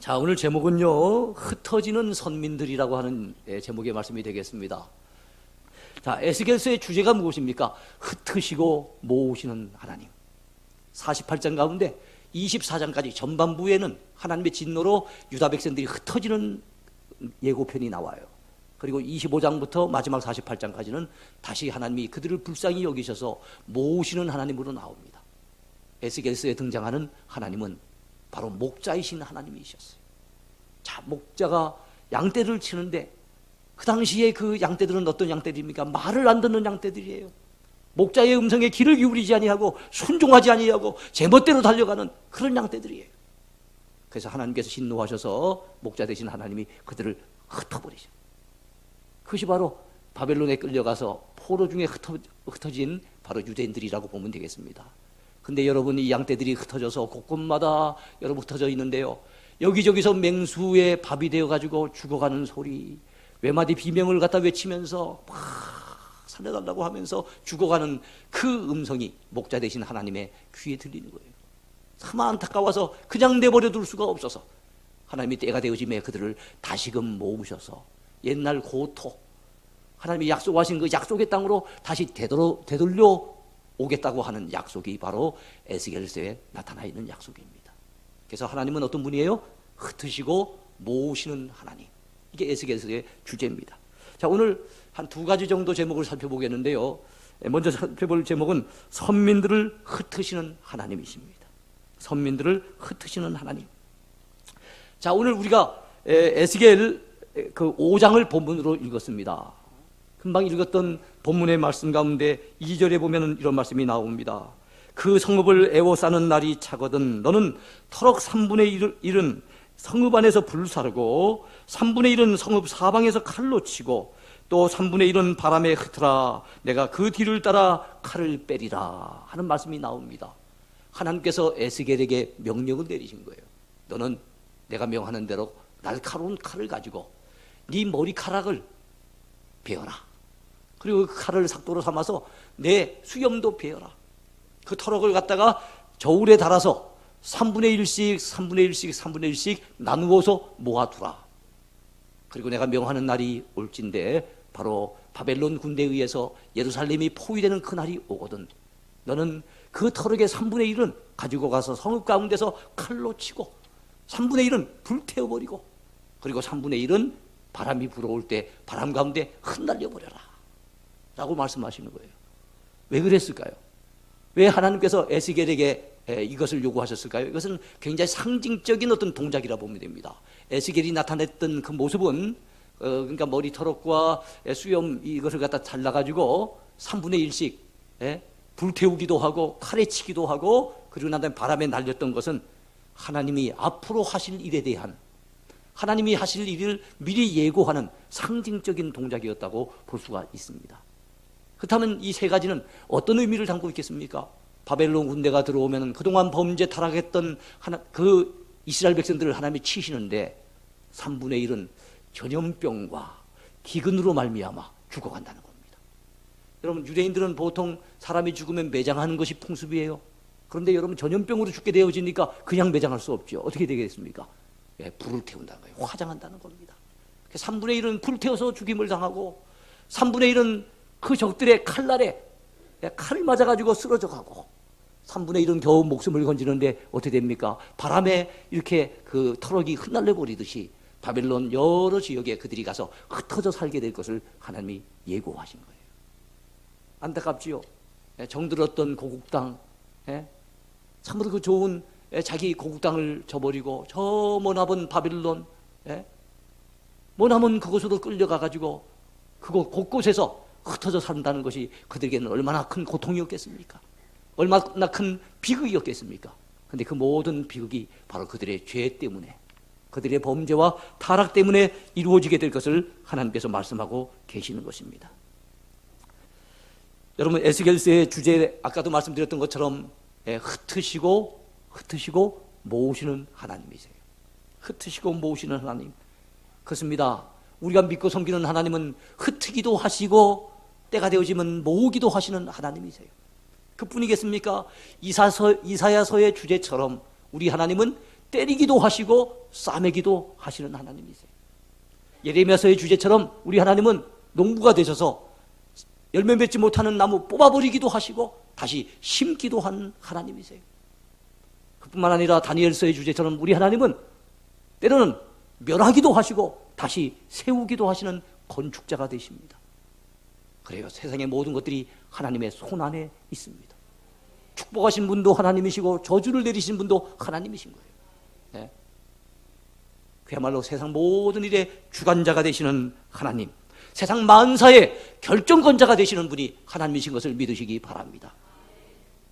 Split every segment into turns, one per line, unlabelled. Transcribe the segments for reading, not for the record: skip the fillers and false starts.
자, 오늘 제목은요, 흩어지는 선민들이라고 하는 제목의 말씀이 되겠습니다. 자, 에스겔서의 주제가 무엇입니까? 흩으시고 모으시는 하나님. 48장 가운데 24장까지 전반부에는 하나님의 진노로 유다 백성들이 흩어지는 예고편이 나와요. 그리고 25장부터 마지막 48장까지는 다시 하나님이 그들을 불쌍히 여기셔서 모으시는 하나님으로 나옵니다. 에스겔서에 등장하는 하나님은 바로 목자이신 하나님이셨어요. 자, 목자가 양떼를 치는데 그 당시에 그 양떼들은 어떤 양떼들입니까? 말을 안 듣는 양떼들이에요. 목자의 음성에 귀를 기울이지 아니하고 순종하지 아니하고 제멋대로 달려가는 그런 양떼들이에요. 그래서 하나님께서 진노하셔서 목자 되신 하나님이 그들을 흩어버리죠. 그것이 바로 바벨론에 끌려가서 포로 중에 흩어진 바로 유대인들이라고 보면 되겠습니다. 근데 여러분, 이 양떼들이 흩어져서 곳곳마다 여러분 흩어져 있는데요, 여기저기서 맹수의 밥이 되어가지고 죽어가는 소리, 외마디 비명을 갖다 외치면서 막 살려달라고 하면서 죽어가는 그 음성이 목자 되신 하나님의 귀에 들리는 거예요. 참 안타까워서 그냥 내버려 둘 수가 없어서 하나님이 때가 되어짐에 그들을 다시금 모으셔서 옛날 고토, 하나님이 약속하신 그 약속의 땅으로 다시 되돌려 오겠다고 하는 약속이 바로 에스겔서에 나타나 있는 약속입니다. 그래서 하나님은 어떤 분이에요? 흩으시고 모으시는 하나님. 이게 에스겔서의 주제입니다. 자, 오늘 한 두 가지 정도 제목을 살펴보겠는데요, 먼저 살펴볼 제목은 선민들을 흩으시는 하나님이십니다. 선민들을 흩으시는 하나님. 자, 오늘 우리가 에스겔 그 5장을 본문으로 읽었습니다. 금방 읽었던 본문의 말씀 가운데 2절에 보면 이런 말씀이 나옵니다. 그 성읍을 애워싸는 날이 차거든 너는 터럭 3분의 1은 성읍 안에서 불사르고 3분의 1은 성읍 사방에서 칼로 치고 또 3분의 1은 바람에 흩으라. 내가 그 뒤를 따라 칼을 빼리라 하는 말씀이 나옵니다. 하나님께서 에스겔에게 명령을 내리신 거예요. 너는 내가 명하는 대로 날카로운 칼을 가지고 네 머리카락을 베어라. 그리고 그 칼을 삭도로 삼아서 내 수염도 베어라. 그 터럭을 갖다가 저울에 달아서 3분의 1씩 3분의 1씩 3분의 1씩 나누어서 모아두라. 그리고 내가 명하는 날이 올진데 바로 바벨론 군대에 의해서 예루살렘이 포위되는 그 날이 오거든 너는 그 터럭의 3분의 1은 가지고 가서 성읍 가운데서 칼로 치고 3분의 1은 불태워버리고 그리고 3분의 1은 바람이 불어올 때 바람 가운데 흩날려버려라 라고 말씀하시는 거예요. 왜 그랬을까요? 왜 하나님께서 에스겔에게 이것을 요구하셨을까요? 이것은 굉장히 상징적인 어떤 동작이라 보면 됩니다. 에스겔이 나타냈던 그 모습은 그러니까 머리 터럭과 수염 이것을 갖다 잘라가지고 3분의 1씩 불태우기도 하고 칼에 치기도 하고 그리고 난 다음에 바람에 날렸던 것은 하나님이 앞으로 하실 일에 대한, 하나님이 하실 일을 미리 예고하는 상징적인 동작이었다고 볼 수가 있습니다. 그렇다면 이 세 가지는 어떤 의미를 담고 있겠습니까? 바벨론 군대가 들어오면 그동안 범죄 타락했던 그 이스라엘 백성들을 하나님이 치시는데 3분의 1은 전염병과 기근으로 말미암아 죽어간다는 겁니다. 여러분, 유대인들은 보통 사람이 죽으면 매장하는 것이 풍습이에요. 그런데 여러분, 전염병으로 죽게 되어지니까 그냥 매장할 수 없죠. 어떻게 되겠습니까? 불을 태운다는 거예요. 화장한다는 겁니다. 3분의 1은 불태워서 죽임을 당하고 3분의 1은 그 적들의 칼날에 칼을 맞아가지고 쓰러져 가고 3분의 1은 겨우 목숨을 건지는데 어떻게 됩니까? 바람에 이렇게 그 터럭이 흩날려 버리듯이 바벨론 여러 지역에 그들이 가서 흩어져 살게 될 것을 하나님이 예고하신 거예요. 안타깝지요. 정들었던 고국 땅, 참으로 그 좋은 자기 고국 땅을 저버리고 저 머나먼 바벨론, 머나먼 그곳으로 끌려가가지고 그곳 곳곳에서 흩어져 산다는 것이 그들에게는 얼마나 큰 고통이었겠습니까? 얼마나 큰 비극이었겠습니까? 그런데 그 모든 비극이 바로 그들의 죄 때문에, 그들의 범죄와 타락 때문에 이루어지게 될 것을 하나님께서 말씀하고 계시는 것입니다. 여러분, 에스겔서의 주제, 아까도 말씀드렸던 것처럼 흩으시고 모으시는 하나님이세요. 흩으시고 모으시는 하나님. 그렇습니다. 우리가 믿고 섬기는 하나님은 흩기도 하시고 때가 되어지면 모으기도 하시는 하나님이세요. 그뿐이겠습니까? 이사야서의 주제처럼 우리 하나님은 때리기도 하시고 싸매기도 하시는 하나님이세요. 예레미야서의 주제처럼 우리 하나님은 농부가 되셔서 열매 맺지 못하는 나무 뽑아버리기도 하시고 다시 심기도 한 하나님이세요. 그뿐만 아니라 다니엘서의 주제처럼 우리 하나님은 때로는 멸하기도 하시고 다시 세우기도 하시는 건축자가 되십니다. 그래요. 세상의 모든 것들이 하나님의 손 안에 있습니다. 축복하신 분도 하나님이시고 저주를 내리신 분도 하나님이신 거예요. 네. 그야말로 세상 모든 일의 주관자가 되시는 하나님, 세상 만사의 결정권자가 되시는 분이 하나님이신 것을 믿으시기 바랍니다.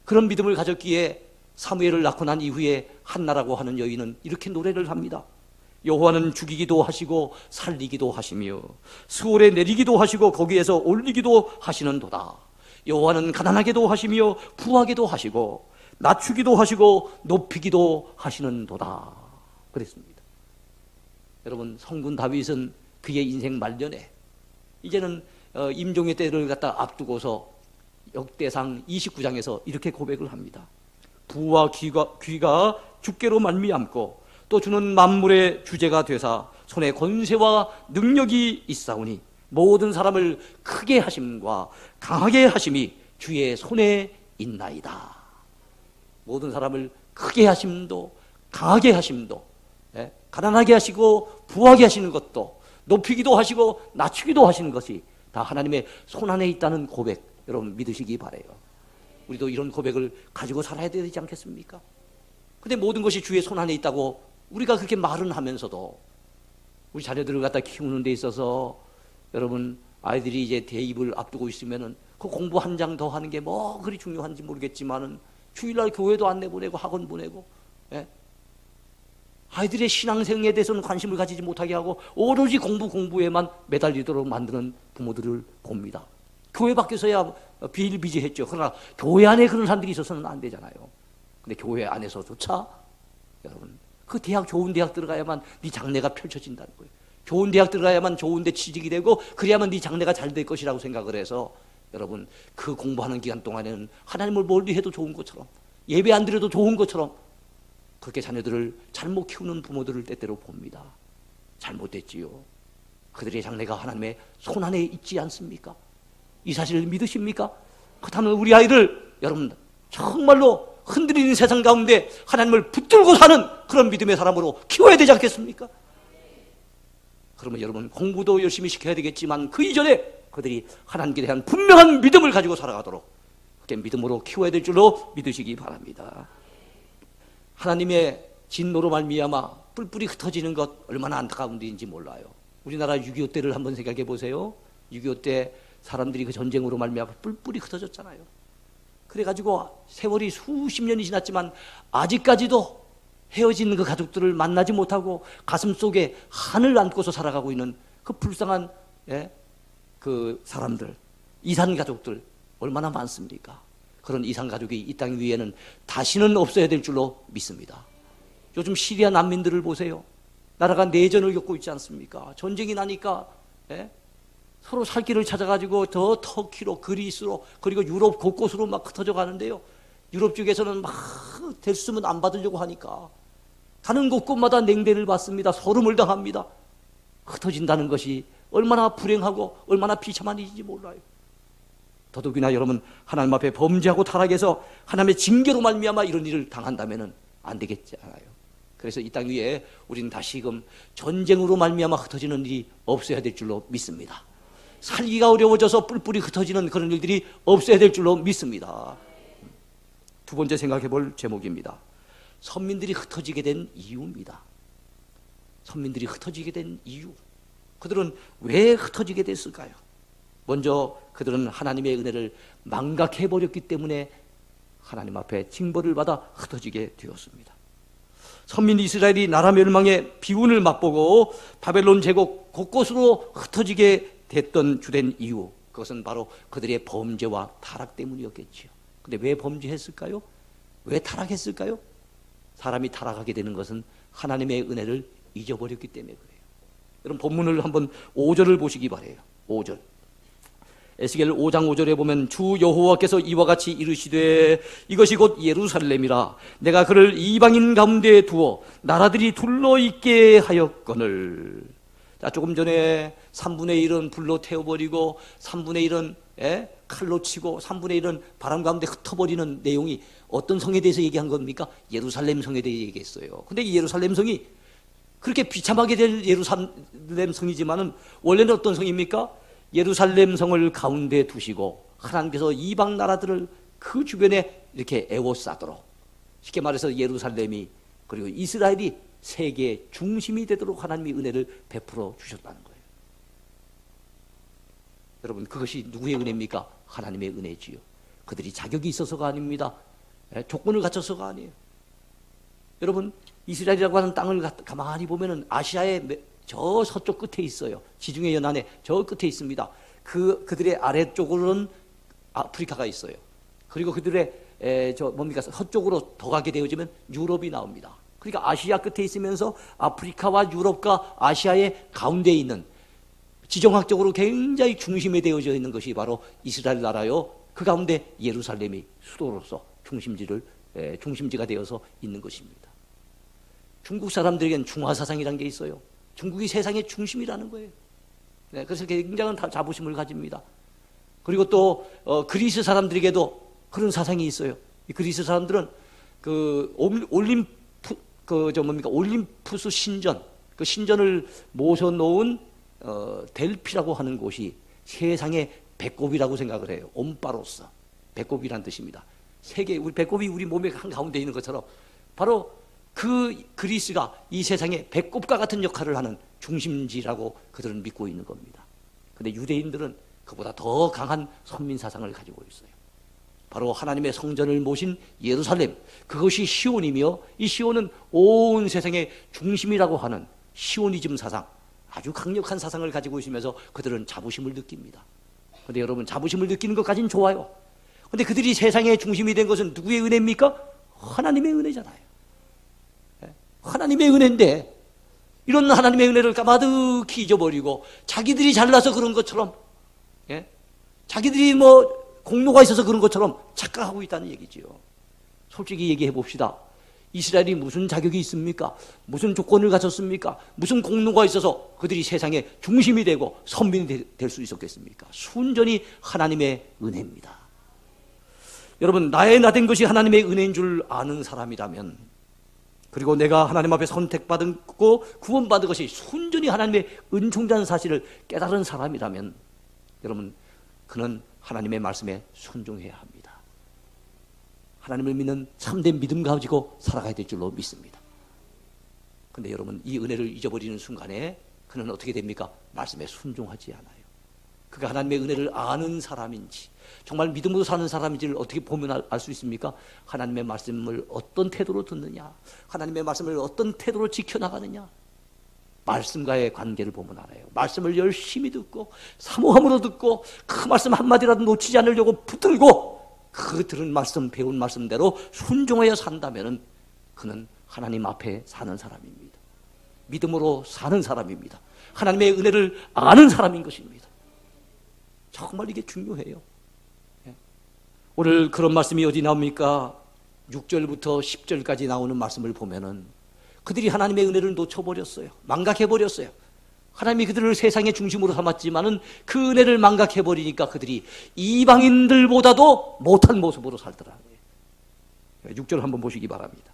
그런 믿음을 가졌기에 사무엘을 낳고 난 이후에 한나라고 하는 여인은 이렇게 노래를 합니다. 여호와는 죽이기도 하시고 살리기도 하시며 수월에 내리기도 하시고 거기에서 올리기도 하시는도다. 여호와는 가난하게도 하시며 부하게도 하시고 낮추기도 하시고 높이기도 하시는도다. 그랬습니다. 여러분, 성군 다윗은 그의 인생 말년에 이제는 임종의 때를 갖다 앞두고서 역대상 29장에서 이렇게 고백을 합니다. 부와 귀가 주께로 말미암고 또 주는 만물의 주제가 되사 손에 권세와 능력이 있사오니 모든 사람을 크게 하심과 강하게 하심이 주의 손에 있나이다. 모든 사람을 크게 하심도 강하게 하심도, 가난하게 하시고 부하게 하시는 것도, 높이기도 하시고 낮추기도 하시는 것이 다 하나님의 손 안에 있다는 고백, 여러분 믿으시기 바라요. 우리도 이런 고백을 가지고 살아야 되지 않겠습니까? 근데 모든 것이 주의 손 안에 있다고 우리가 그렇게 말은 하면서도 우리 자녀들을 갖다 키우는 데 있어서 여러분, 아이들이 이제 대입을 앞두고 있으면은 그 공부 한 장 더 하는 게 뭐 그리 중요한지 모르겠지만은 주일날 교회도 안 내보내고 학원 보내고, 아이들의 신앙생에 대해서는 관심을 가지지 못하게 하고 오로지 공부에만 매달리도록 만드는 부모들을 봅니다. 교회 밖에서야 비일비재했죠. 그러나 교회 안에 그런 사람들이 있어서는 안 되잖아요. 근데 교회 안에서조차 여러분, 그 대학, 좋은 대학 들어가야만 네 장래가 펼쳐진다는 거예요. 좋은 대학 들어가야만 좋은 데 취직이 되고 그래야만 네 장래가 잘 될 것이라고 생각을 해서 여러분, 그 공부하는 기간 동안에는 하나님을 멀리 해도 좋은 것처럼, 예배 안 드려도 좋은 것처럼 그렇게 자녀들을 잘못 키우는 부모들을 때때로 봅니다. 잘못됐지요. 그들의 장래가 하나님의 손 안에 있지 않습니까? 이 사실을 믿으십니까? 그렇다면 우리 아이를 여러분 정말로 흔들리는 세상 가운데 하나님을 붙들고 사는 그런 믿음의 사람으로 키워야 되지 않겠습니까? 그러면 여러분, 공부도 열심히 시켜야 되겠지만 그 이전에 그들이 하나님께 대한 분명한 믿음을 가지고 살아가도록 그렇게 믿음으로 키워야 될 줄로 믿으시기 바랍니다. 하나님의 진노로 말미암아 뿔뿔이 흩어지는 것 얼마나 안타까운 일인지 몰라요. 우리나라 6.25 때를 한번 생각해 보세요. 6.25 때 사람들이 그 전쟁으로 말미암아 뿔뿔이 흩어졌잖아요. 그래가지고 세월이 수십 년이 지났지만 아직까지도 헤어진 그 가족들을 만나지 못하고 가슴 속에 한을 안고서 살아가고 있는 그 불쌍한 그 사람들, 이산 가족들 얼마나 많습니까? 그런 이산 가족이 이 땅 위에는 다시는 없어야 될 줄로 믿습니다. 요즘 시리아 난민들을 보세요. 나라가 내전을 겪고 있지 않습니까? 전쟁이 나니까 서로 살 길을 찾아가지고 더 터키로, 그리스로, 그리고 유럽 곳곳으로 막 흩어져 가는데요. 유럽 쪽에서는 막 됐으면 안 받으려고 하니까 가는 곳곳마다 냉대를 받습니다. 소름을 당합니다. 흩어진다는 것이 얼마나 불행하고 얼마나 비참한 일인지 몰라요. 더더욱이나 여러분, 하나님 앞에 범죄하고 타락해서 하나님의 징계로 말미암아 이런 일을 당한다면은 안 되겠잖아요. 그래서 이 땅 위에 우리는 다시금 전쟁으로 말미암아 흩어지는 일이 없어야 될 줄로 믿습니다. 살기가 어려워져서 뿔뿔이 흩어지는 그런 일들이 없어야 될 줄로 믿습니다. 두 번째 생각해 볼 제목입니다. 선민들이 흩어지게 된 이유입니다. 선민들이 흩어지게 된 이유. 그들은 왜 흩어지게 됐을까요? 먼저 그들은 하나님의 은혜를 망각해버렸기 때문에 하나님 앞에 징벌을 받아 흩어지게 되었습니다. 선민 이스라엘이 나라 멸망의 비운을 맛보고 바벨론 제국 곳곳으로 흩어지게 됐던 주된 이유, 그것은 바로 그들의 범죄와 타락 때문이었겠지요. 근데 왜 범죄했을까요? 왜 타락했을까요? 사람이 타락하게 되는 것은 하나님의 은혜를 잊어버렸기 때문에 그래요. 여러분, 본문을 한번 5절을 보시기 바라요. 5절. 에스겔 5장 5절에 보면 주 여호와께서 이와 같이 이르시되 이것이 곧 예루살렘이라 내가 그를 이방인 가운데 두어 나라들이 둘러있게 하였거늘. 자, 조금 전에 3분의 1은 불로 태워버리고 3분의 1은 칼로 치고 3분의 1은 바람 가운데 흩어버리는 내용이 어떤 성에 대해서 얘기한 겁니까? 예루살렘 성에 대해 얘기했어요. 근데 이 예루살렘 성이 그렇게 비참하게 될 예루살렘 성이지만은 원래는 어떤 성입니까? 예루살렘 성을 가운데 두시고 하나님께서 이방 나라들을 그 주변에 이렇게 에워싸도록, 쉽게 말해서 예루살렘이 그리고 이스라엘이 세계의 중심이 되도록 하나님이 은혜를 베풀어 주셨다는 거예요. 여러분, 그것이 누구의 은혜입니까? 하나님의 은혜지요. 그들이 자격이 있어서가 아닙니다. 조건을 갖춰서가 아니에요. 여러분, 이스라엘이라고 하는 땅을 가만히 보면은 아시아의 저 서쪽 끝에 있어요. 지중해 연안에 저 끝에 있습니다. 그들의 아래쪽으로는 아프리카가 있어요. 그리고 그들의 서쪽으로 더 가게 되어지면 유럽이 나옵니다. 그러니까 아시아 끝에 있으면서 아프리카와 유럽과 아시아의 가운데에 있는, 지정학적으로 굉장히 중심에 되어져 있는 것이 바로 이스라엘 나라요. 그 가운데 예루살렘이 수도로서 중심지가 되어서 있는 것입니다. 중국 사람들에게는 중화사상이라는 게 있어요. 중국이 세상의 중심이라는 거예요. 그래서 굉장한 자부심을 가집니다. 그리고 또 그리스 사람들에게도 그런 사상이 있어요. 이 그리스 사람들은 올림푸스 신전, 그 신전을 모셔놓은 델피라고 하는 곳이 세상의 배꼽이라고 생각을 해요. 옴바로스, 배꼽이란 뜻입니다. 우리 배꼽이 우리 몸의 한가운데 있는 것처럼 바로 그 그리스가 이 세상의 배꼽과 같은 역할을 하는 중심지라고 그들은 믿고 있는 겁니다. 그런데 유대인들은 그보다 더 강한 선민 사상을 가지고 있어요. 바로 하나님의 성전을 모신 예루살렘, 그것이 시온이며, 이 시온은 온 세상의 중심이라고 하는 시오니즘 사상, 아주 강력한 사상을 가지고 있으면서 그들은 자부심을 느낍니다. 그런데 여러분, 자부심을 느끼는 것까지는 좋아요. 그런데 그들이 세상의 중심이 된 것은 누구의 은혜입니까? 하나님의 은혜잖아요. 하나님의 은혜인데 이런 하나님의 은혜를 까마득히 잊어버리고 자기들이 잘나서 그런 것처럼, 자기들이 공로가 있어서 그런 것처럼 착각하고 있다는 얘기지요. 솔직히 얘기해 봅시다. 이스라엘이 무슨 자격이 있습니까? 무슨 조건을 갖췄습니까? 무슨 공로가 있어서 그들이 세상의 중심이 되고 선민이 될 수 있었겠습니까? 순전히 하나님의 은혜입니다. 여러분, 나의 나된 것이 하나님의 은혜인 줄 아는 사람이라면, 그리고 내가 하나님 앞에 선택받고 구원받은 것이 순전히 하나님의 은총이라는 사실을 깨달은 사람이라면, 여러분, 그는 하나님의 말씀에 순종해야 합니다. 하나님을 믿는 참된 믿음 가지고 살아가야 될 줄로 믿습니다. 그런데 여러분, 이 은혜를 잊어버리는 순간에 그는 어떻게 됩니까? 말씀에 순종하지 않아요. 그가 하나님의 은혜를 아는 사람인지, 정말 믿음으로 사는 사람인지를 어떻게 보면 알 수 있습니까? 하나님의 말씀을 어떤 태도로 듣느냐, 하나님의 말씀을 어떤 태도로 지켜나가느냐, 말씀과의 관계를 보면 알아요. 말씀을 열심히 듣고 사모함으로 듣고 그 말씀 한마디라도 놓치지 않으려고 붙들고 그 들은 말씀, 배운 말씀대로 순종하여 산다면 그는 하나님 앞에 사는 사람입니다. 믿음으로 사는 사람입니다. 하나님의 은혜를 아는 사람인 것입니다. 정말 이게 중요해요. 오늘 그런 말씀이 어디 나옵니까? 6절부터 10절까지 나오는 말씀을 보면은 그들이 하나님의 은혜를 놓쳐버렸어요. 망각해버렸어요. 하나님이 그들을 세상의 중심으로 삼았지만은 그 은혜를 망각해버리니까 그들이 이방인들보다도 못한 모습으로 살더라고요. 6절 한번 보시기 바랍니다.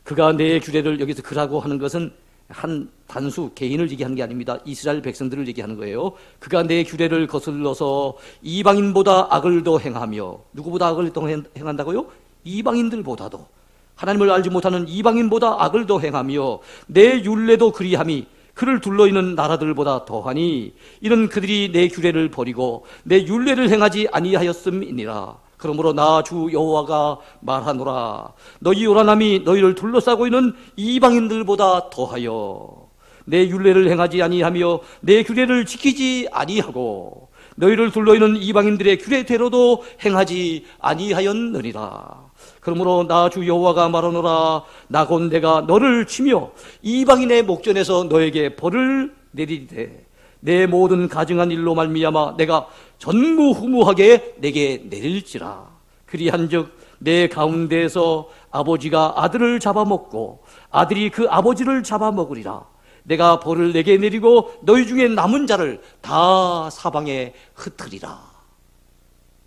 그가 내 규례를, 여기서 그라고 하는 것은 한 단수 개인을 얘기하는 게 아닙니다. 이스라엘 백성들을 얘기하는 거예요. 그가 내 규례를 거슬러서 이방인보다 악을 더 행하며, 누구보다 악을 더 행한다고요? 이방인들보다도, 하나님을 알지 못하는 이방인보다 악을 더 행하며 내 율례도 그리함이 그를 둘러있는 나라들보다 더하니 이는 그들이 내 규례를 버리고 내 율례를 행하지 아니하였음이니라. 그러므로 나 주 여호와가 말하노라. 너희 요란함이 너희를 둘러싸고 있는 이방인들보다 더하여 내 율례를 행하지 아니하며 내 규례를 지키지 아니하고 너희를 둘러있는 이방인들의 규례대로도 행하지 아니하였느니라. 그러므로 나 주 여호와가 말하노라. 나 곧 내가 너를 치며 이방인의 목전에서 너에게 벌을 내리되 내 모든 가증한 일로 말미암아 내가 전무후무하게 내게 내릴지라. 그리한즉 내 가운데에서 아버지가 아들을 잡아먹고 아들이 그 아버지를 잡아먹으리라. 내가 벌을 내게 내리고 너희 중에 남은 자를 다 사방에 흩으리라.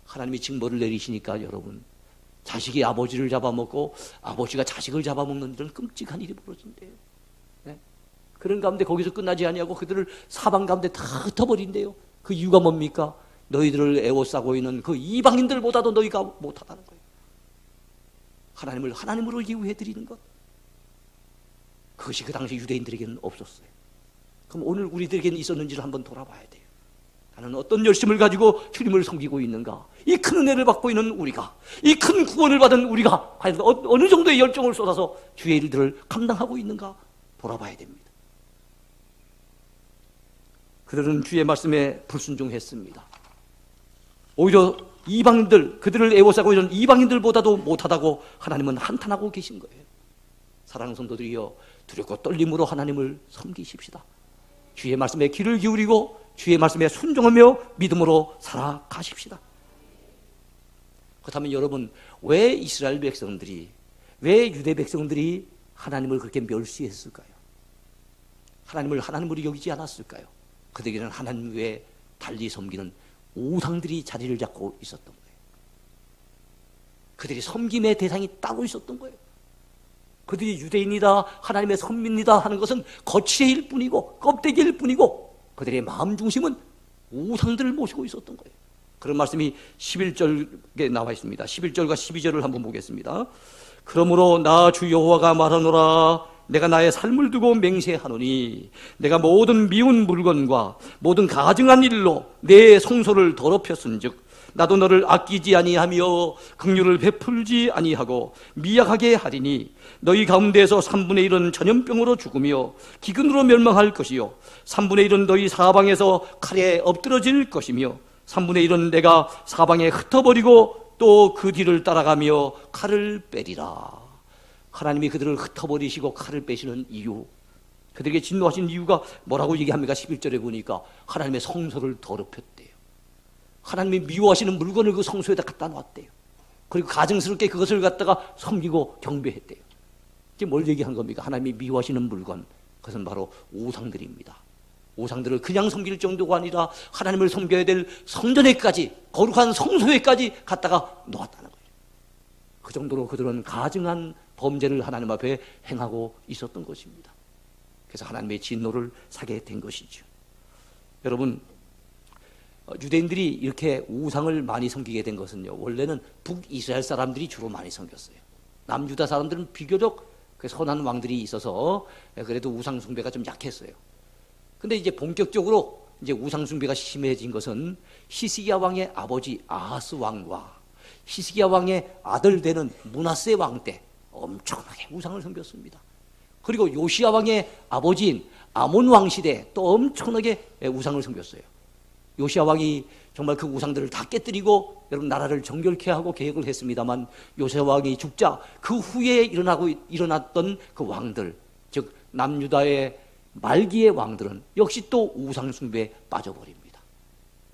하나님이 지금 벌을 내리시니까 여러분, 자식이 아버지를 잡아먹고 아버지가 자식을 잡아먹는 이런 끔찍한 일이 벌어진대요. 네? 그런 가운데 거기서 끝나지 아니하고 그들을 사방 가운데 다 흩어버린대요. 그 이유가 뭡니까? 너희들을 애워싸고 있는 그 이방인들보다도 너희가 못하다는 거예요. 하나님을 하나님으로 이해해드리는 것, 그것이 그 당시 유대인들에게는 없었어요. 그럼 오늘 우리들에게는 있었는지를 한번 돌아봐야 돼요. 나는 어떤 열심을 가지고 주님을 섬기고 있는가? 이 큰 은혜를 받고 있는 우리가, 이 큰 구원을 받은 우리가 과연 어느 정도의 열정을 쏟아서 주의 일들을 감당하고 있는가 돌아봐야 됩니다. 그들은 주의 말씀에 불순종했습니다. 오히려 이방인들, 그들을 애워싸고 있는 이방인들보다도 못하다고 하나님은 한탄하고 계신 거예요. 사랑하는 성도들이여, 두렵고 떨림으로 하나님을 섬기십시다. 주의 말씀에 귀를 기울이고 주의 말씀에 순종하며 믿음으로 살아가십시다. 그렇다면 여러분, 왜 이스라엘 백성들이, 왜 유대 백성들이 하나님을 그렇게 멸시했을까요? 하나님을 하나님으로 여기지 않았을까요? 그들에게는 하나님 외에 달리 섬기는 우상들이 자리를 잡고 있었던 거예요. 그들이 섬김의 대상이 따로 있었던 거예요. 그들이 유대인이다, 하나님의 선민이다 하는 것은 거치일 뿐이고 껍데기일 뿐이고 그들의 마음 중심은 우상들을 모시고 있었던 거예요. 그런 말씀이 11절에 나와 있습니다. 11절과 12절을 한번 보겠습니다. 그러므로 나 주 여호와가 말하노라. 내가 나의 삶을 두고 맹세하노니 내가 모든 미운 물건과 모든 가증한 일로 내 성소를 더럽혔은즉 나도 너를 아끼지 아니하며 긍휼을 베풀지 아니하고 미약하게 하리니 너희 가운데에서 3분의 1은 전염병으로 죽으며 기근으로 멸망할 것이요 3분의 1은 너희 사방에서 칼에 엎드러질 것이며 3분의 1은 내가 사방에 흩어버리고 또 그 뒤를 따라가며 칼을 빼리라. 하나님이 그들을 흩어버리시고 칼을 빼시는 이유, 그들에게 진노하신 이유가 뭐라고 얘기합니까? 11절에 보니까 하나님의 성소를 더럽혔대요. 하나님이 미워하시는 물건을 그 성소에다 갖다 놨대요. 그리고 가증스럽게 그것을 갖다가 섬기고 경배했대요. 이게 뭘 얘기한 겁니까? 하나님이 미워하시는 물건, 그것은 바로 우상들입니다. 우상들을 그냥 섬길 정도가 아니라 하나님을 섬겨야 될 성전에까지, 거룩한 성소에까지 갖다가 놓았다는 거예요. 그 정도로 그들은 가증한 범죄를 하나님 앞에 행하고 있었던 것입니다. 그래서 하나님의 진노를 사게 된 것이죠. 여러분, 유대인들이 이렇게 우상을 많이 섬기게 된 것은요, 원래는 북이스라엘 사람들이 주로 많이 섬겼어요. 남유다 사람들은 비교적 선한 왕들이 있어서 그래도 우상 숭배가 좀 약했어요. 근데 이제 본격적으로 이제 우상 숭배가 심해진 것은 히스기야 왕의 아버지 아하스 왕과 히스기야 왕의 아들 되는 므낫세 왕 때 엄청나게 우상을 섬겼습니다. 그리고 요시야 왕의 아버지인 아몬 왕 시대에 또 엄청나게 우상을 섬겼어요. 요시야 왕이 정말 그 우상들을 다 깨뜨리고 여러분 나라를 정결케 하고 계획을 했습니다만 요시야 왕이 죽자 그 후에 일어났던 그 왕들, 즉 남유다의 말기의 왕들은 역시 또 우상 숭배에 빠져버립니다.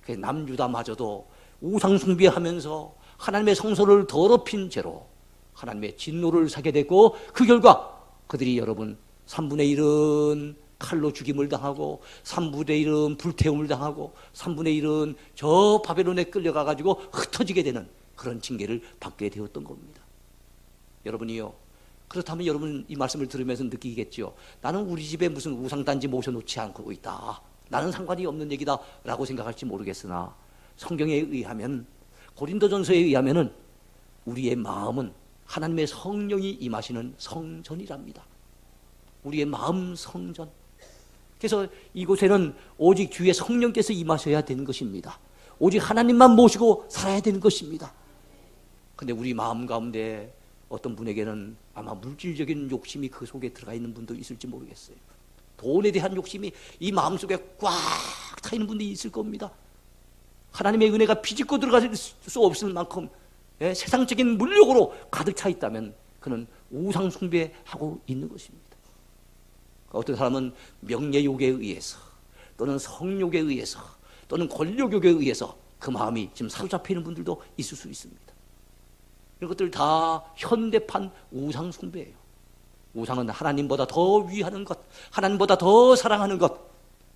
그래서 남유다마저도 우상 숭배하면서 하나님의 성소를 더럽힌 죄로 하나님의 진노를 사게 됐고, 그 결과 그들이 여러분 3분의 1은 칼로 죽임을 당하고 3분의 1은 불태움을 당하고 3분의 1은 저 바벨론에 끌려가가지고 흩어지게 되는 그런 징계를 받게 되었던 겁니다. 여러분이요, 그렇다면 여러분 이 말씀을 들으면서 느끼겠죠. 나는 우리 집에 무슨 우상단지 모셔놓지 않고 있다, 나는 상관이 없는 얘기다 라고 생각할지 모르겠으나 성경에 의하면, 고린도전서에 의하면은 우리의 마음은 하나님의 성령이 임하시는 성전이랍니다. 우리의 마음 성전. 그래서 이곳에는 오직 주의 성령께서 임하셔야 되는 것입니다. 오직 하나님만 모시고 살아야 되는 것입니다. 근데 우리 마음 가운데 어떤 분에게는 아마 물질적인 욕심이 그 속에 들어가 있는 분도 있을지 모르겠어요. 돈에 대한 욕심이 이 마음속에 꽉 차 있는 분들이 있을 겁니다. 하나님의 은혜가 비집고 들어갈 수 없을 만큼 세상적인 물욕으로 가득 차 있다면 그는 우상 숭배하고 있는 것입니다. 어떤 사람은 명예욕에 의해서, 또는 성욕에 의해서 또는 권력욕에 의해서 그 마음이 지금 사로잡히는 분들도 있을 수 있습니다. 이런 것들 다 현대판 우상 숭배예요. 우상은 하나님보다 더 위하는 것, 하나님보다 더 사랑하는 것,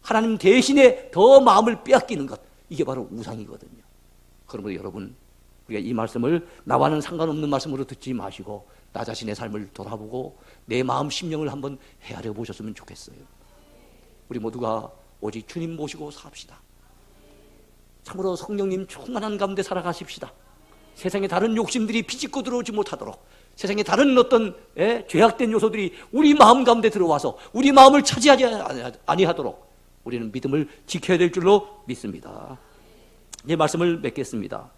하나님 대신에 더 마음을 빼앗기는 것, 이게 바로 우상이거든요. 그러므로 여러분, 우리가 이 말씀을 나와는 상관없는 말씀으로 듣지 마시고 나 자신의 삶을 돌아보고 내 마음 심령을 한번 헤아려 보셨으면 좋겠어요. 우리 모두가 오직 주님 모시고 삽시다. 참으로 성령님 충만한 가운데 살아가십시다. 세상에 다른 욕심들이 비집고 들어오지 못하도록, 세상에 다른 어떤 죄악된 요소들이 우리 마음 가운데 들어와서 우리 마음을 차지하지 아니하도록 우리는 믿음을 지켜야 될 줄로 믿습니다. 이제 말씀을 맺겠습니다.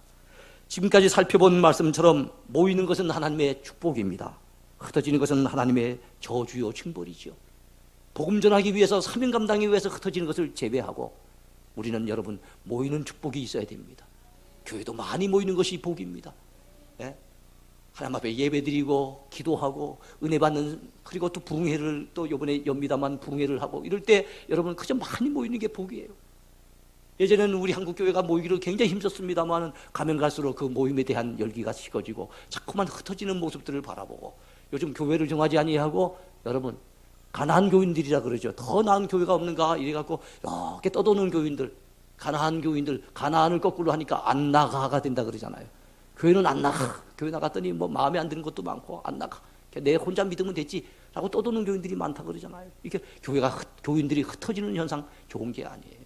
지금까지 살펴본 말씀처럼 모이는 것은 하나님의 축복입니다. 흩어지는 것은 하나님의 저주요 징벌이죠. 복음 전하기 위해서, 사명 감당하기 위해서 흩어지는 것을 제외하고 우리는 여러분 모이는 축복이 있어야 됩니다. 교회도 많이 모이는 것이 복입니다. 예? 하나님 앞에 예배드리고 기도하고 은혜 받는, 그리고 또 부흥회를 또 이번에 엽니다만 부흥회를 하고 이럴 때 여러분 그저 많이 모이는 게 복이에요. 예전에는 우리 한국교회가 모이기를 굉장히 힘썼습니다만 가면 갈수록 그 모임에 대한 열기가 식어지고 자꾸만 흩어지는 모습들을 바라보고 요즘 교회를 정하지 아니하고 여러분 가난한 교인들이라 그러죠. 더 나은 교회가 없는가 이래갖고 이렇게 떠도는 교인들, 가난한 교인들, 가난을 거꾸로 하니까 안 나가가 된다 그러잖아요. 교회는 안 나가. 교회 나갔더니 뭐 마음에 안 드는 것도 많고 안 나가. 내 혼자 믿으면 됐지 라고 떠도는 교인들이 많다 그러잖아요. 이게 교인들이 흩어지는 현상 좋은 게 아니에요.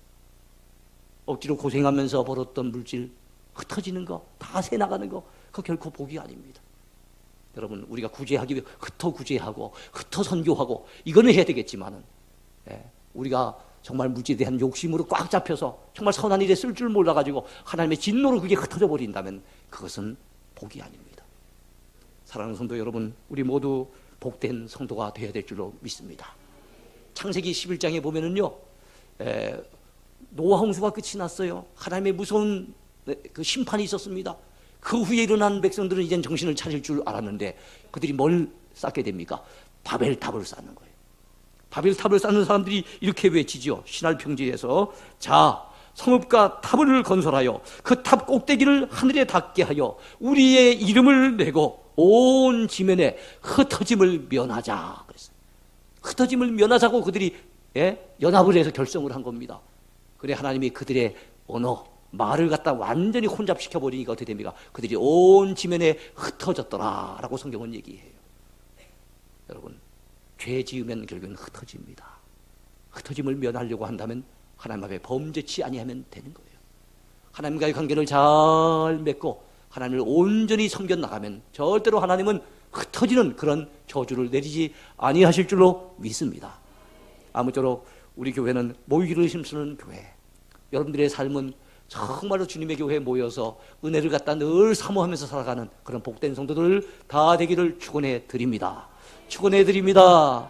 억지로 고생하면서 벌었던 물질 흩어지는 거, 다 새나가는 거, 그거 결코 복이 아닙니다. 여러분, 우리가 구제하기 위해 흩어 구제하고 흩어 선교하고 이거는 해야 되겠지만은 우리가 정말 물질에 대한 욕심으로 꽉 잡혀서 정말 선한 일에 쓸 줄 몰라가지고 하나님의 진노로 그게 흩어져 버린다면 그것은 복이 아닙니다. 사랑하는 성도 여러분, 우리 모두 복된 성도가 되어야 될 줄로 믿습니다. 창세기 11장에 보면은요, 노아 홍수가 끝이 났어요. 하나님의 무서운 그 심판이 있었습니다. 그 후에 일어난 백성들은 이젠 정신을 차릴 줄 알았는데 그들이 뭘 쌓게 됩니까? 바벨탑을 쌓는 거예요. 바벨탑을 쌓는 사람들이 이렇게 외치죠. 신할평지에서 자, 성읍과 탑을 건설하여 그 탑 꼭대기를 하늘에 닿게 하여 우리의 이름을 내고 온 지면에 흩어짐을 면하자 그랬어요. 흩어짐을 면하자고 그들이 연합을 해서 결성을 한 겁니다. 그래 하나님이 그들의 언어, 말을 갖다 완전히 혼잡시켜버리니까 어떻게 됩니까? 그들이 온 지면에 흩어졌더라 라고 성경은 얘기해요. 여러분, 죄 지으면 결국은 흩어집니다. 흩어짐을 면하려고 한다면 하나님 앞에 범죄치 아니하면 되는 거예요. 하나님과의 관계를 잘 맺고 하나님을 온전히 섬겨나가면 절대로 하나님은 흩어지는 그런 저주를 내리지 아니하실 줄로 믿습니다. 아무쪼록 우리 교회는 모이기를 힘쓰는 교회, 여러분들의 삶은 정말로 주님의 교회에 모여서 은혜를 갖다 늘 사모하면서 살아가는 그런 복된 성도들 다 되기를 축원해 드립니다. 축원해 드립니다.